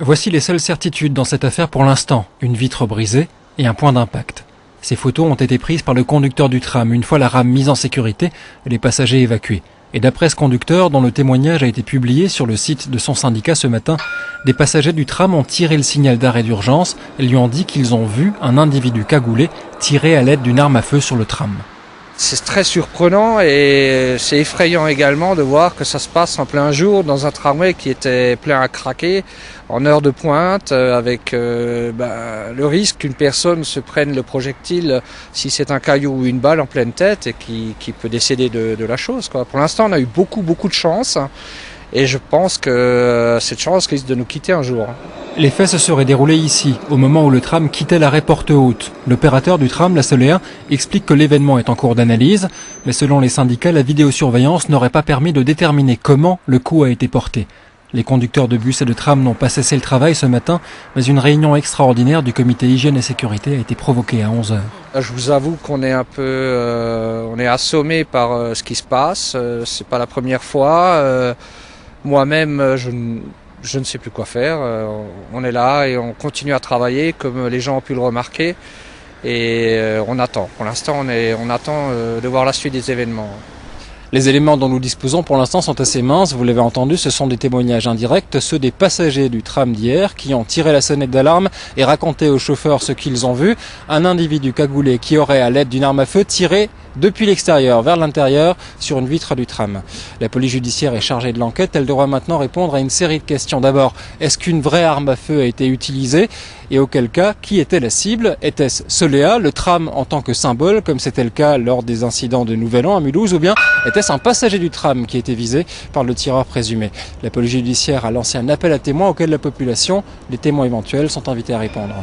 Voici les seules certitudes dans cette affaire pour l'instant, une vitre brisée et un point d'impact. Ces photos ont été prises par le conducteur du tram une fois la rame mise en sécurité et les passagers évacués. Et d'après ce conducteur, dont le témoignage a été publié sur le site de son syndicat ce matin, des passagers du tram ont tiré le signal d'arrêt d'urgence et lui ont dit qu'ils ont vu un individu cagoulé tirer à l'aide d'une arme à feu sur le tram. C'est très surprenant et c'est effrayant également de voir que ça se passe en plein jour dans un tramway qui était plein à craquer, en heure de pointe, avec le risque qu'une personne se prenne le projectile si c'est un caillou ou une balle en pleine tête et qui peut décéder de la chose, quoi. Pour l'instant, on a eu beaucoup de chance et je pense que cette chance risque de nous quitter un jour. Les faits se seraient déroulés ici, au moment où le tram quittait l'arrêt Porte Haute. L'opérateur du tram, la Soléa, explique que l'événement est en cours d'analyse, mais selon les syndicats, la vidéosurveillance n'aurait pas permis de déterminer comment le coup a été porté. Les conducteurs de bus et de tram n'ont pas cessé le travail ce matin, mais une réunion extraordinaire du comité hygiène et sécurité a été provoquée à 11h. Je vous avoue qu'on est un peu on est assommé par ce qui se passe. C'est pas la première fois. Moi-même, je ne sais plus quoi faire. On est là et on continue à travailler comme les gens ont pu le remarquer. Et on attend. Pour l'instant, on attend de voir la suite des événements. Les éléments dont nous disposons pour l'instant sont assez minces, vous l'avez entendu, ce sont des témoignages indirects, ceux des passagers du tram d'hier qui ont tiré la sonnette d'alarme et raconté aux chauffeurs ce qu'ils ont vu. Un individu cagoulé qui aurait, à l'aide d'une arme à feu, tiré depuis l'extérieur vers l'intérieur sur une vitre du tram. La police judiciaire est chargée de l'enquête, elle devra maintenant répondre à une série de questions. D'abord, est-ce qu'une vraie arme à feu a été utilisée? Et auquel cas, qui était la cible? Était-ce Soléa, le tram en tant que symbole, comme c'était le cas lors des incidents de Nouvel An à Mulhouse, ou bien était-ce un passager du tram qui était visé par le tireur présumé? La police judiciaire a lancé un appel à témoins auquel la population, les témoins éventuels, sont invités à répondre.